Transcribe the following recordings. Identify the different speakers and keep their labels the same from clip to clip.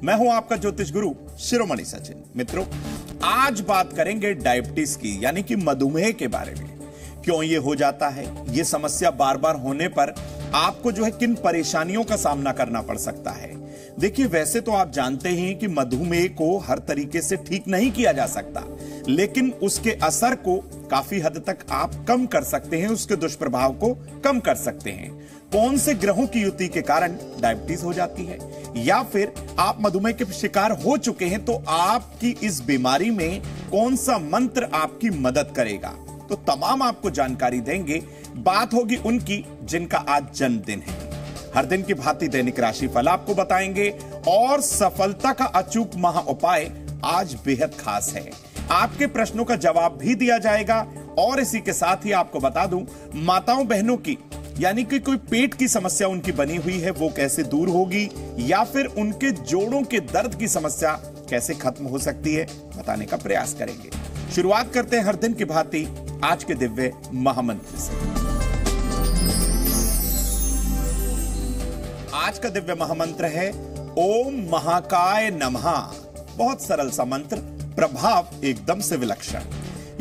Speaker 1: मैं हूं आपका ज्योतिष गुरु शिरोमणि सचिन। मित्रों, आज बात करेंगे डायबिटीज की, यानी कि मधुमेह के बारे में। क्यों ये हो जाता है, ये समस्या बार बार होने पर आपको जो है किन परेशानियों का सामना करना पड़ सकता है। देखिए, वैसे तो आप जानते हैं कि मधुमेह को हर तरीके से ठीक नहीं किया जा सकता, लेकिन उसके असर को काफी हद तक आप कम कर सकते हैं, उसके दुष्प्रभाव को कम कर सकते हैं। कौन से ग्रहों की युति के कारण डायबिटीज हो जाती है, या फिर आप मधुमेह के शिकार हो चुके हैं तो आपकी इस बीमारी में कौन सा मंत्र आपकी मदद करेगा, तो तमाम आपको जानकारी देंगे। बात होगी उनकी जिनका आज जन्मदिन है। हर दिन की भांति दैनिक राशि फल आपको बताएंगे और सफलता का अचूक महा उपाय आज बेहद खास है। आपके प्रश्नों का जवाब भी दिया जाएगा और इसी के साथ ही आपको बता दूं, माताओं बहनों की यानी कि कोई पेट की समस्या उनकी बनी हुई है, वो कैसे दूर होगी, या फिर उनके जोड़ों के दर्द की समस्या कैसे खत्म हो सकती है, बताने का प्रयास करेंगे। शुरुआत करते हैं हर दिन की भांति आज के दिव्य महामंत्र से। आज का दिव्य महामंत्र है ओम महाकाय नमः। बहुत सरल सा मंत्र, प्रभाव एकदम से विलक्षण।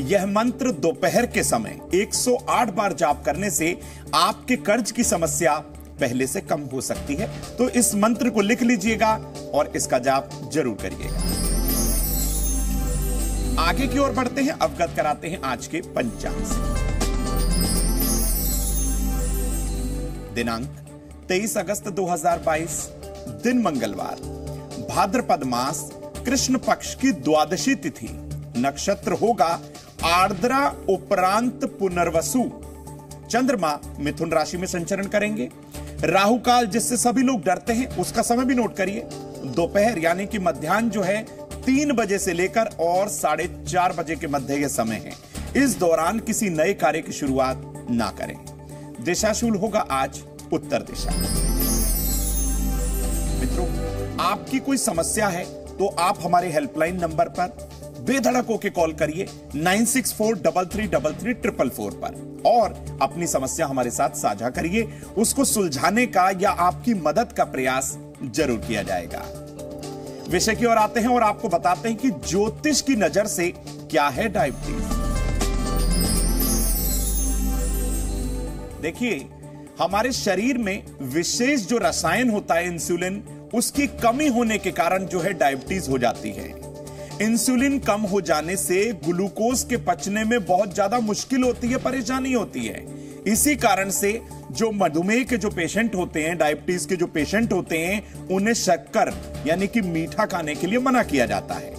Speaker 1: यह मंत्र दोपहर के समय 108 बार जाप करने से आपके कर्ज की समस्या पहले से कम हो सकती है। तो इस मंत्र को लिख लीजिएगा और इसका जाप जरूर करिएगा। आगे की ओर बढ़ते हैं, अवगत कराते हैं आज के पंचांग से। दिनांक 23 अगस्त 2022, दिन मंगलवार, भाद्रपद मास, कृष्ण पक्ष की द्वादशी तिथि, नक्षत्र होगा आर्द्रा उपरांत पुनर्वसु। चंद्रमा मिथुन राशि में संचरण करेंगे। राहु काल, जिससे सभी लोग डरते हैं, उसका समय भी नोट करिए। दोपहर यानी कि मध्याह्न जो है 3 बजे से लेकर और 4:30 बजे के मध्य यह समय है। इस दौरान किसी नए कार्य की शुरुआत ना करें। दिशाशूल होगा आज उत्तर दिशा। मित्रों, आपकी कोई समस्या है तो आप हमारे हेल्पलाइन नंबर पर बेधड़क होकर कॉल करिए 9643333344 पर और अपनी समस्या हमारे साथ साझा करिए। उसको सुलझाने का या आपकी मदद का प्रयास जरूर किया जाएगा। विषय की ओर आते हैं और आपको बताते हैं कि ज्योतिष की नजर से क्या है डायबिटीज। देखिए, हमारे शरीर में विशेष जो रसायन होता है इंसुलिन, उसकी कमी होने के कारण जो है डायबिटीज हो जाती है। इंसुलिन कम हो जाने से ग्लूकोज के पचने में बहुत ज्यादा मुश्किल होती है, परेशानी होती है। इसी कारण से जो मधुमेह के जो पेशेंट होते हैं, डायबिटीज के जो पेशेंट होते हैं, उन्हें शक्कर यानी कि मीठा खाने के लिए मना किया जाता है।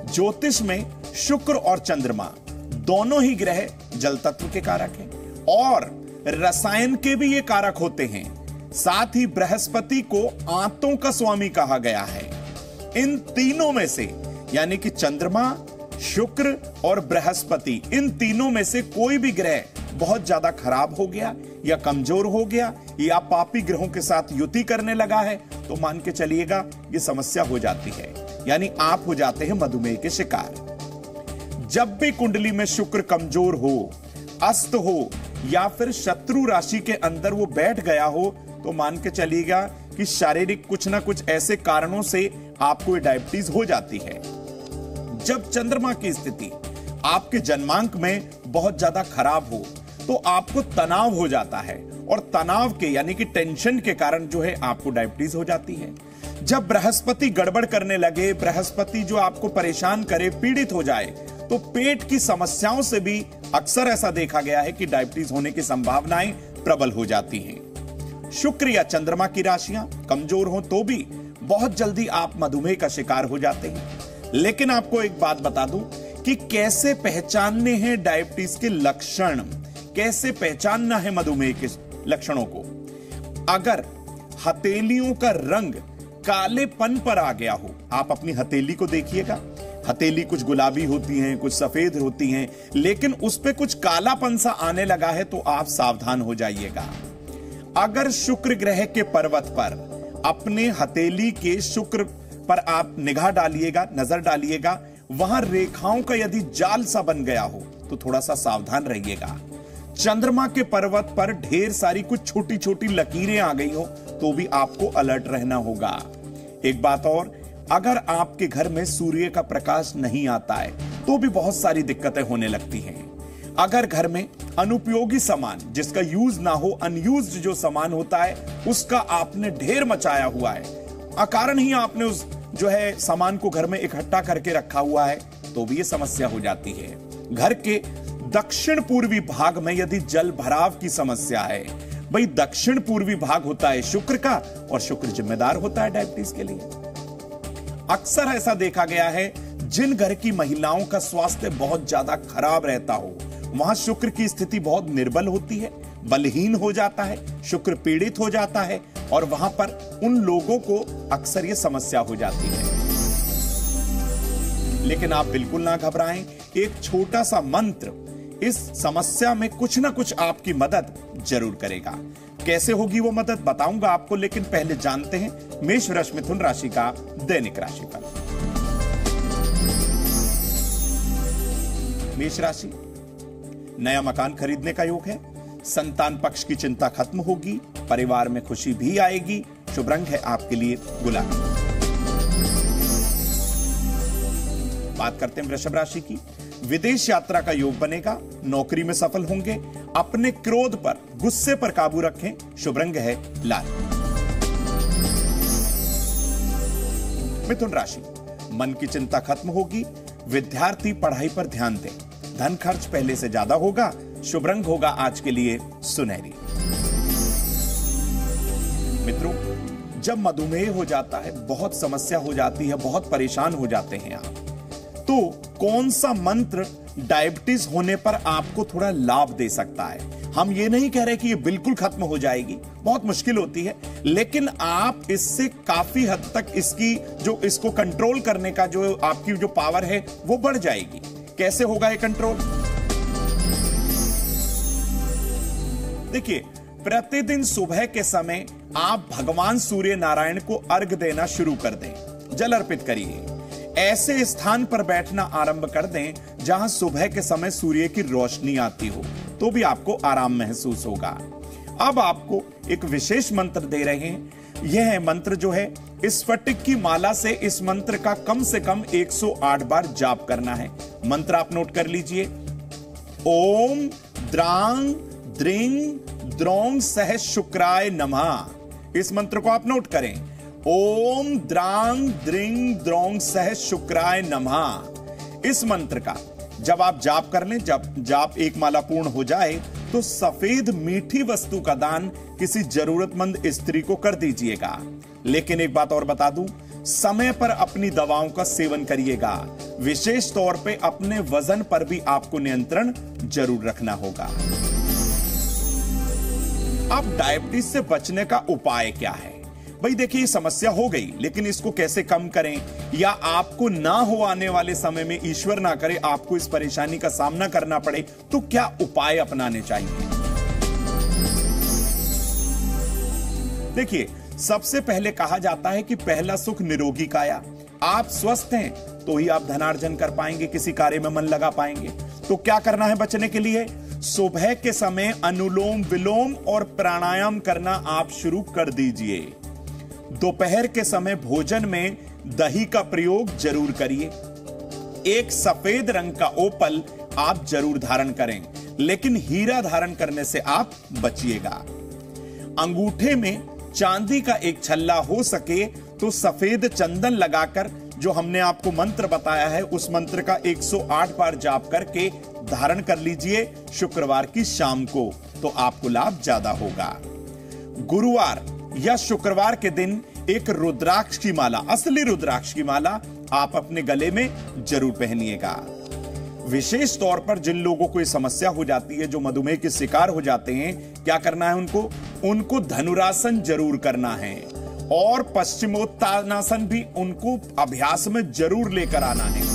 Speaker 1: ज्योतिष में शुक्र और चंद्रमा दोनों ही ग्रह जल तत्व के कारक हैं और रसायन के भी ये कारक होते हैं। साथ ही बृहस्पति को आंतों का स्वामी कहा गया है। इन तीनों में से यानी कि चंद्रमा, शुक्र और बृहस्पति, इन तीनों में से कोई भी ग्रह बहुत ज्यादा खराब हो गया या कमजोर हो गया या पापी ग्रहों के साथ युति करने लगा है तो मान के चलिएगा ये समस्या हो जाती है, यानी आप हो जाते हैं मधुमेह के शिकार। जब भी कुंडली में शुक्र कमजोर हो, अस्त हो या फिर शत्रु राशि के अंदर वो बैठ गया हो तो मान के चलिएगा कि शारीरिक कुछ ना कुछ ऐसे कारणों से आपको डायबिटीज हो जाती है। जब चंद्रमा की स्थिति आपके जन्मांक में बहुत ज्यादा खराब हो तो आपको तनाव हो जाता है और तनाव के यानी कि टेंशन के कारण जो है आपको डायबिटीज हो जाती है। जब बृहस्पति गड़बड़ करने लगे, बृहस्पति जो आपको परेशान करे, पीड़ित हो जाए, तो पेट की समस्याओं से भी अक्सर ऐसा देखा गया है कि डायबिटीज होने की संभावनाएं प्रबल हो जाती हैं। शुक्र या चंद्रमा की राशियां कमजोर हो तो भी बहुत जल्दी आप मधुमेह का शिकार हो जाते हैं। लेकिन आपको एक बात बता दूं कि कैसे पहचानने हैं डायबिटीज के लक्षण, कैसे पहचानना है मधुमेह के लक्षणों को। अगर हथेलियों का रंग कालेपन पर आ गया हो, आप अपनी हथेली को देखिएगा। हथेली कुछ गुलाबी होती हैं, कुछ सफेद होती हैं, लेकिन उस पे कुछ कालापन सा आने लगा है तो आप सावधान हो जाइएगा। अगर शुक्र ग्रह के पर्वत पर अपने हथेली के शुक्र पर आप निगाह डालिएगा, नजर डालिएगा, वहां रेखाओं का यदि जाल सा बन गया हो तो थोड़ा सा सावधान रहिएगा। चंद्रमा के पर्वत पर ढेर सारी कुछ छोटी छोटी लकीरें आ गई हो तो भी आपको अलर्ट रहना होगा। एक बात और, अगर आपके घर में सूर्य का प्रकाश नहीं आता है तो भी बहुत सारी दिक्कतें होने लगती हैं। अगर घर में अनुपयोगी सामान जिसका यूज ना हो, अनयूज्ड जो सामान होता है उसका आपने ढेर मचाया हुआ है, अकारण ही आपने उस जो है सामान को घर में इकट्ठा करके रखा हुआ है, तो भी ये समस्या हो जाती है। घर के दक्षिण पूर्वी भाग में यदि जल भराव की समस्या है, भाई दक्षिण पूर्वी भाग होता है शुक्र का, और शुक्र जिम्मेदार होता है डायबिटीज के लिए। अक्सर ऐसा देखा गया है जिन घर की महिलाओं का स्वास्थ्य बहुत ज्यादा खराब रहता हो, वहां शुक्र की स्थिति बहुत निर्बल होती है, बलहीन हो जाता है, शुक्र पीड़ित हो जाता है, और वहां पर उन लोगों को अक्सर ये समस्या हो जाती है। लेकिन आप बिल्कुल ना घबराएं, एक छोटा सा मंत्र इस समस्या में कुछ ना कुछ आपकी मदद जरूर करेगा। कैसे होगी वो मदद बताऊंगा आपको, लेकिन पहले जानते हैं मेष वृष मिथुन राशि का दैनिक राशिफल। मेष राशि, नया मकान खरीदने का योग है, संतान पक्ष की चिंता खत्म होगी, परिवार में खुशी भी आएगी, शुभ रंग है आपके लिए गुलाबी। बात करते हैं वृषभ राशि की, विदेश यात्रा का योग बनेगा, नौकरी में सफल होंगे, अपने क्रोध पर, गुस्से पर काबू रखें, शुभ रंग है लाल। मिथुन राशि, मन की चिंता खत्म होगी, विद्यार्थी पढ़ाई पर ध्यान दें, धन खर्च पहले से ज्यादा होगा, शुभ रंग होगा आज के लिए सुनहरी। मित्रों, जब मधुमेह हो जाता है, बहुत समस्या हो जाती है, बहुत परेशान हो जाते हैं आप, तो कौन सा मंत्र डायबिटीज होने पर आपको थोड़ा लाभ दे सकता है? हम ये नहीं कह रहे कि ये बिल्कुल खत्म हो जाएगी, बहुत मुश्किल होती है, लेकिन आप इससे काफी हद तक इसको कंट्रोल करने का जो आपकी जो पावर है वो बढ़ जाएगी। कैसे होगा ये कंट्रोल? देखिए, प्रतिदिन सुबह के समय आप भगवान सूर्य नारायण को अर्घ देना शुरू कर दें, जल अर्पित करिए। ऐसे स्थान पर बैठना आरंभ कर दें जहां सुबह के समय सूर्य की रोशनी आती हो, तो भी आपको आराम महसूस होगा। अब आपको एक विशेष मंत्र दे रहे हैं। यह मंत्र जो है, स्फटिक की माला से इस मंत्र का कम से कम 108 बार जाप करना है। मंत्र आप नोट कर लीजिए। ओम द्रांग द्रिंग द्रोंग सह शुक्राय नमः। इस मंत्र को आप नोट करें। ओम द्रांग द्रिंग द्रोंग सह शुक्राय नमः। इस मंत्र का जब आप जाप कर लें, जब जाप एक माला पूर्ण हो जाए, तो सफेद मीठी वस्तु का दान किसी जरूरतमंद स्त्री को कर दीजिएगा। लेकिन एक बात और बता दूं, समय पर अपनी दवाओं का सेवन करिएगा। विशेष तौर पे अपने वजन पर भी आपको नियंत्रण जरूर रखना होगा। अब डायबिटीज से बचने का उपाय क्या है? भाई देखिए, समस्या हो गई, लेकिन इसको कैसे कम करें, या आपको ना हो आने वाले समय में, ईश्वर ना करे आपको इस परेशानी का सामना करना पड़े, तो क्या उपाय अपनाने चाहिए? देखिए, सबसे पहले कहा जाता है कि पहला सुख निरोगी काया। आप स्वस्थ हैं तो ही आप धनार्जन कर पाएंगे, किसी कार्य में मन लगा पाएंगे। तो क्या करना है बचने के लिए? सुबह के समय अनुलोम विलोम और प्राणायाम करना आप शुरू कर दीजिए। दोपहर के समय भोजन में दही का प्रयोग जरूर करिए। एक सफेद रंग का ओपल आप जरूर धारण करें, लेकिन हीरा धारण करने से आप बचिएगा। अंगूठे में चांदी का एक छल्ला हो सके तो सफेद चंदन लगाकर, जो हमने आपको मंत्र बताया है, उस मंत्र का 108 बार जाप करके धारण कर लीजिए शुक्रवार की शाम को, तो आपको लाभ ज्यादा होगा। गुरुवार या शुक्रवार के दिन एक रुद्राक्ष की माला, असली रुद्राक्ष की माला आप अपने गले में जरूर पहनिएगा। विशेष तौर पर जिन लोगों को ये समस्या हो जाती है, जो मधुमेह के शिकार हो जाते हैं, क्या करना है उनको धनुरासन जरूर करना है, और पश्चिमोत्तानासन भी उनको अभ्यास में जरूर लेकर आना है।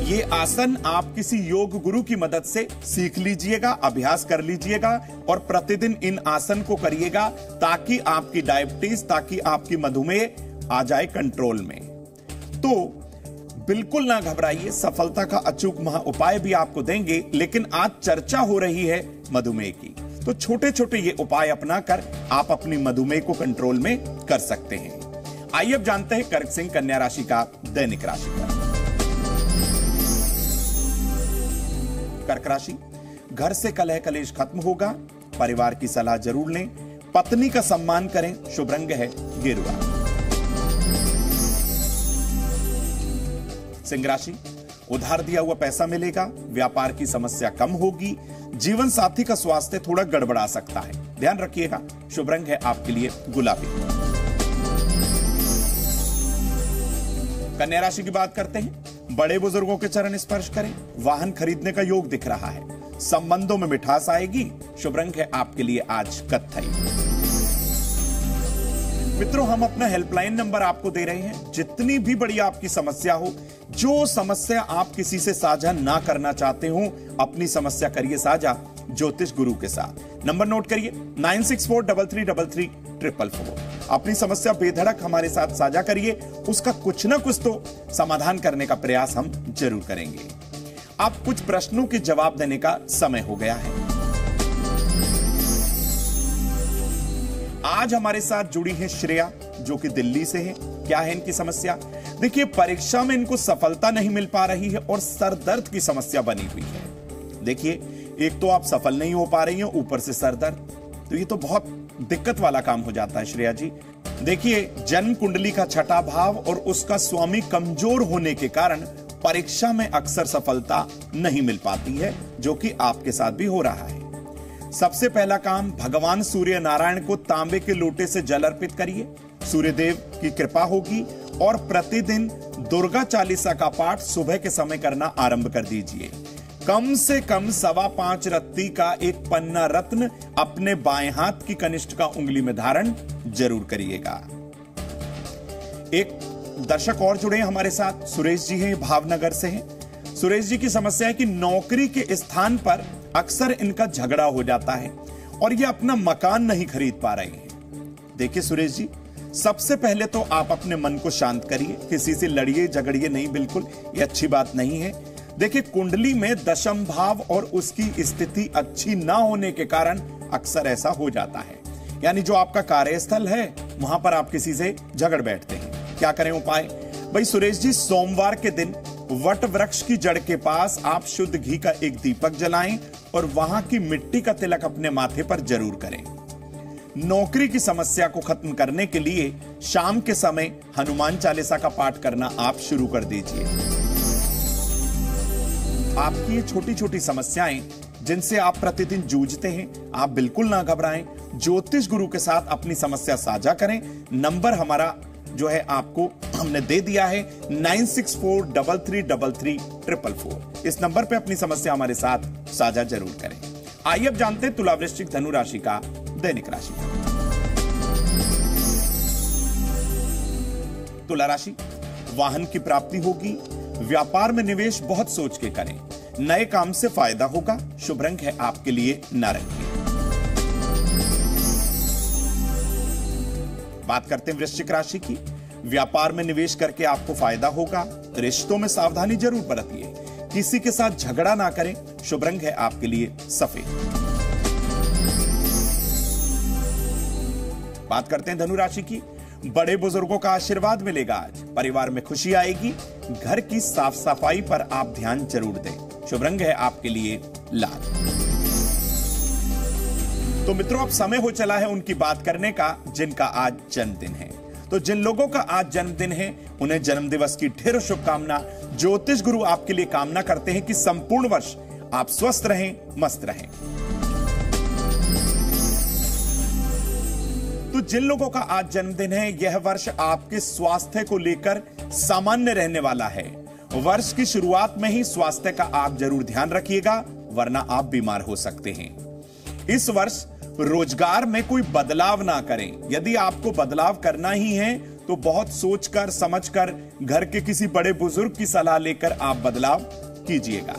Speaker 1: ये आसन आप किसी योग गुरु की मदद से सीख लीजिएगा, अभ्यास कर लीजिएगा, और प्रतिदिन इन आसन को करिएगा, ताकि आपकी डायबिटीज, ताकि आपकी मधुमेह आ जाए कंट्रोल में। तो बिल्कुल ना घबराइए, सफलता का अचूक महा उपाय भी आपको देंगे। लेकिन आज चर्चा हो रही है मधुमेह की, तो छोटे छोटे ये उपाय अपनाकर आप अपनी मधुमेह को कंट्रोल में कर सकते हैं। आइए अब जानते हैं कर्क सिंह कन्या राशि का दैनिक राशिफल। कर्क राशि, घर से कलह कलेश खत्म होगा, परिवार की सलाह जरूर लें, पत्नी का सम्मान करें, शुभ रंग है गेरुआ। सिंह राशि, उधार दिया हुआ पैसा मिलेगा, व्यापार की समस्या कम होगी, जीवन साथी का स्वास्थ्य थोड़ा गड़बड़ा सकता है, ध्यान रखिएगा, शुभ रंग है आपके लिए गुलाबी। कन्या राशि की बात करते हैं। बड़े बुजुर्गों के चरण स्पर्श करें, वाहन खरीदने का योग दिख रहा है, संबंधों में मिठास आएगी, शुभ रंग है आपके लिए आज कत्थई। मित्रों, हम अपना हेल्पलाइन नंबर आपको दे रहे हैं। जितनी भी बड़ी आपकी समस्या हो, जो समस्या आप किसी से साझा ना करना चाहते हो, अपनी समस्या करिए साझा ज्योतिष गुरु के साथ। नंबर नोट करिए 9643333444। अपनी समस्या बेधड़क हमारे साथ साझा करिए, उसका कुछ ना कुछ तो समाधान करने का प्रयास हम जरूर करेंगे। अब कुछ प्रश्नों के जवाब देने का समय हो गया है। आज हमारे साथ जुड़ी है श्रेया, जो कि दिल्ली से है। क्या है इनकी समस्या? देखिए, परीक्षा में इनको सफलता नहीं मिल पा रही है और सर दर्द की समस्या बनी हुई है। देखिए, एक तो आप सफल नहीं हो पा रही हैं, ऊपर से सर दर्द, तो ये तो बहुत दिक्कत वाला काम हो जाता है श्रेया जी। देखिए, जन्म कुंडली का छठा भाव और उसका स्वामी कमजोर होने के कारण परीक्षा में अक्सर सफलता नहीं मिल पाती है, जो कि आपके साथ भी हो रहा है। सबसे पहला काम, भगवान सूर्य नारायण को तांबे के लोटे से जल अर्पित करिए, सूर्यदेव की कृपा होगी। और प्रतिदिन दुर्गा चालीसा का पाठ सुबह के समय करना आरंभ कर दीजिए। कम से कम 5.25 रत्ती का एक पन्ना रत्न अपने बाएं हाथ की कनिष्ठ का उंगली में धारण जरूर करिएगा। एक दर्शक और जुड़े हैं हमारे साथ, सुरेश जी हैं, भावनगर से हैं। सुरेश जी की समस्या है कि नौकरी के स्थान पर अक्सर इनका झगड़ा हो जाता है और ये अपना मकान नहीं खरीद पा रहे हैं। देखिए सुरेश जी, सबसे पहले तो आप अपने मन को शांत करिए, किसी से लड़िए झगड़िए नहीं, बिल्कुल ये अच्छी बात नहीं है। देखिए, कुंडली में दशम भाव और उसकी स्थिति अच्छी ना होने के कारण अक्सर ऐसा हो जाता है। यानी जो आपका कार्यस्थल है, वहां पर आप किसी से झगड़ बैठते हैं। क्या करें उपाय? भाई सुरेश जी, सोमवार के दिन वट वृक्ष की जड़ के पास आप शुद्ध घी का एक दीपक जलाएं और वहां की मिट्टी का तिलक अपने माथे पर जरूर करें। नौकरी की समस्या को खत्म करने के लिए शाम के समय हनुमान चालीसा का पाठ करना आप शुरू कर दीजिए। आपकी ये छोटी छोटी समस्याएं जिनसे आप प्रतिदिन जूझते हैं, आप बिल्कुल ना घबराएं, ज्योतिष गुरु के साथ अपनी समस्या साझा करें। नंबर हमारा जो है आपको हमने दे दिया है 9643333444। इस नंबर पे अपनी समस्या हमारे साथ साझा जरूर करें। आइए अब जानते हैं तुला वृश्चिक धनु राशि का दैनिक राशि। तुला राशि, वाहन की प्राप्ति होगी, व्यापार में निवेश बहुत सोच के करें, नए काम से फायदा होगा, शुभ रंग है आपके लिए नारंगी। बात करते हैं वृश्चिक राशि की। व्यापार में निवेश करके आपको फायदा होगा, रिश्तों में सावधानी जरूर बरतिए, किसी के साथ झगड़ा ना करें, शुभ रंग है आपके लिए सफेद। बात करते हैं धनु राशि की। बड़े बुजुर्गों का आशीर्वाद मिलेगा आज, परिवार में खुशी आएगी, घर की साफ सफाई पर आप ध्यान जरूर दें, शुभ रंग है आपके लिए लाल। तो मित्रों, अब समय हो चला है उनकी बात करने का जिनका आज जन्मदिन है। तो जिन लोगों का आज जन्मदिन है, उन्हें जन्मदिवस की ढेरों शुभकामना। ज्योतिष गुरु आपके लिए कामना करते हैं कि संपूर्ण वर्ष आप स्वस्थ रहें, मस्त रहें। तो जिन लोगों का आज जन्मदिन है, यह वर्ष आपके स्वास्थ्य को लेकर सामान्य रहने वाला है। वर्ष की शुरुआत में ही स्वास्थ्य का आप जरूर ध्यान रखिएगा, वरना आप बीमार हो सकते हैं। इस वर्ष रोजगार में कोई बदलाव ना करें। यदि आपको बदलाव करना ही है तो बहुत सोचकर समझकर घर के किसी बड़े बुजुर्ग की सलाह लेकर आप बदलाव कीजिएगा।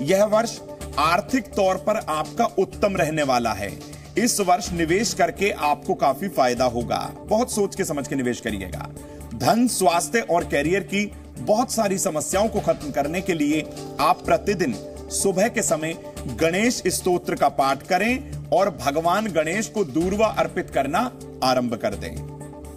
Speaker 1: यह वर्ष आर्थिक तौर पर आपका उत्तम रहने वाला है। इस वर्ष निवेश करके आपको काफी फायदा होगा, बहुत सोच के समझ के निवेश करिएगा। धन, स्वास्थ्य और कैरियर की बहुत सारी समस्याओं को खत्म करने के लिए आप प्रतिदिन सुबह के समय गणेश स्तोत्र का पाठ करें और भगवान गणेश को दूर्वा अर्पित करना आरंभ कर दें।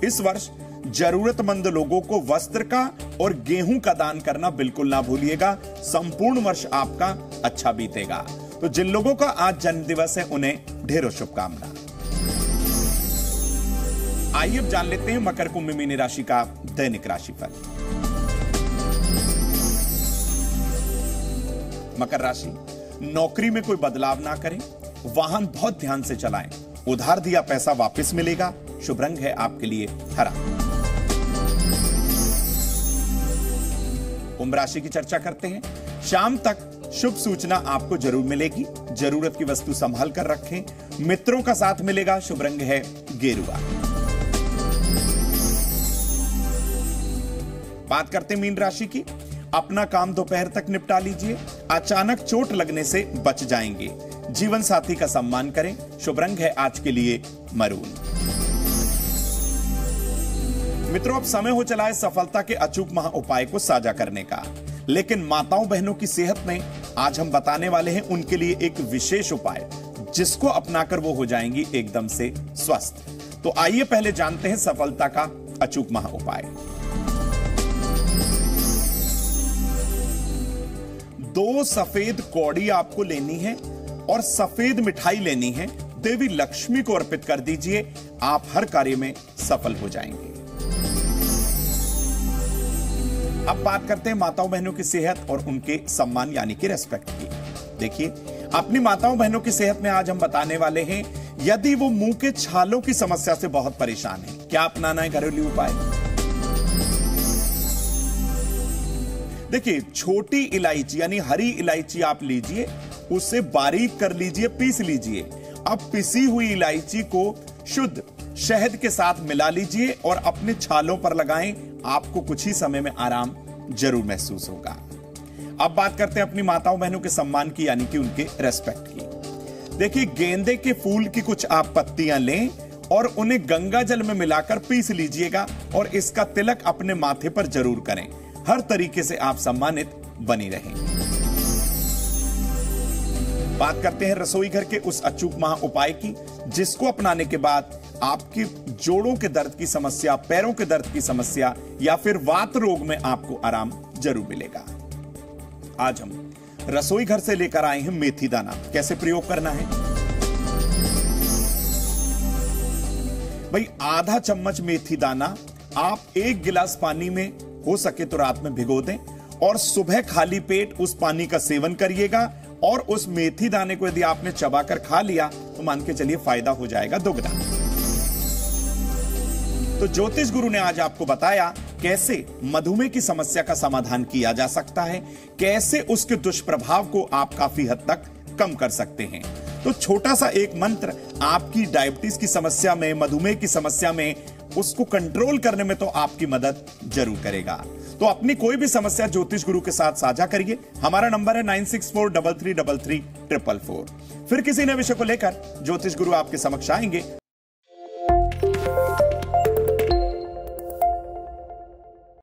Speaker 1: इस वर्ष जरूरतमंद लोगों को वस्त्र का और गेहूं का दान करना बिल्कुल ना भूलिएगा। संपूर्ण वर्ष आपका अच्छा बीतेगा। तो जिन लोगों का आज जन्म दिवस है उन्हें ढेरों शुभकामना। आइए अब जान लेते हैं मकर कुंभ मीन राशि का दैनिक राशिफल। मकर राशि, नौकरी में कोई बदलाव ना करें, वाहन बहुत ध्यान से चलाएं, उधार दिया पैसा वापस मिलेगा। शुभ रंग है आपके लिए हरा। कुंभ राशि की चर्चा करते हैं। शाम तक शुभ सूचना आपको जरूर मिलेगी। जरूरत की वस्तु संभाल कर रखें। मित्रों का साथ मिलेगा। शुभ रंग है गेरुआ। बात करते हैं मीन राशि की। अपना काम दोपहर तक निपटा लीजिए। अचानक चोट लगने से बच जाएंगे। जीवन साथी का सम्मान करें। शुभ रंग है आज के लिए मरून। मित्रों, अब समय हो चला है सफलता के अचूक महा उपाय को साझा करने का। लेकिन माताओं बहनों की सेहत में आज हम बताने वाले हैं उनके लिए एक विशेष उपाय, जिसको अपनाकर वो हो जाएंगी एकदम से स्वस्थ। तो आइए पहले जानते हैं सफलता का अचूक महा उपाय। 2 सफेद कौड़ी आपको लेनी है और सफेद मिठाई लेनी है। देवी लक्ष्मी को अर्पित कर दीजिए। आप हर कार्य में सफल हो जाएंगे। अब बात करते हैं माताओं बहनों की सेहत और उनके सम्मान यानी कि रेस्पेक्ट की। देखिए, अपनी माताओं बहनों की सेहत में आज हम बताने वाले हैं, यदि वो मुंह के छालों की समस्या से बहुत परेशान है, क्या अपनाना है घरेलू उपाय। देखिए, छोटी इलायची यानी हरी इलायची आप लीजिए, उसे बारीक कर लीजिए, पीस लीजिए। अब पिसी हुई इलायची को शुद्ध शहद के साथ मिला लीजिए और अपने छालों पर लगाएं। आपको कुछ ही समय में आराम जरूर महसूस होगा। अब बात करते हैं अपनी माताओं बहनों के सम्मान की यानी कि उनके रेस्पेक्ट की। देखिए, गेंदे के फूल की कुछ आप पत्तियां लें और उन्हें गंगा जल में मिलाकर पीस लीजिएगा और इसका तिलक अपने माथे पर जरूर करें। हर तरीके से आप सम्मानित बनी रहें। बात करते हैं रसोई घर के उस अचूक महा उपाय की, जिसको अपनाने के बाद आपके जोड़ों के दर्द की समस्या, पैरों के दर्द की समस्या या फिर वात रोग में आपको आराम जरूर मिलेगा। आज हम रसोई घर से लेकर आए हैं मेथी दाना। कैसे प्रयोग करना है भाई? आधा चम्मच मेथी दाना आप 1 गिलास पानी में हो सके तो रात में भिगो दें और सुबह खाली पेट उस पानी का सेवन करिएगा। और उस मेथी दाने को यदि आपने चबाकर खा लिया तो मान के चलिए फायदा हो जाएगा दुगना। तो ज्योतिष गुरु ने आज आपको बताया कैसे मधुमेह की समस्या का समाधान किया जा सकता है, कैसे उसके दुष्प्रभाव को आप काफी हद तक कम कर सकते हैं। तो छोटा सा एक मंत्र आपकी डायबिटीज की समस्या में, मधुमेह की समस्या में, उसको कंट्रोल करने में तो आपकी मदद जरूर करेगा। तो अपनी कोई भी समस्या ज्योतिष गुरु के साथ साझा करिए। हमारा नंबर है 9643333444। फिर किसी नए विषय को लेकर ज्योतिष गुरु आपके समक्ष आएंगे।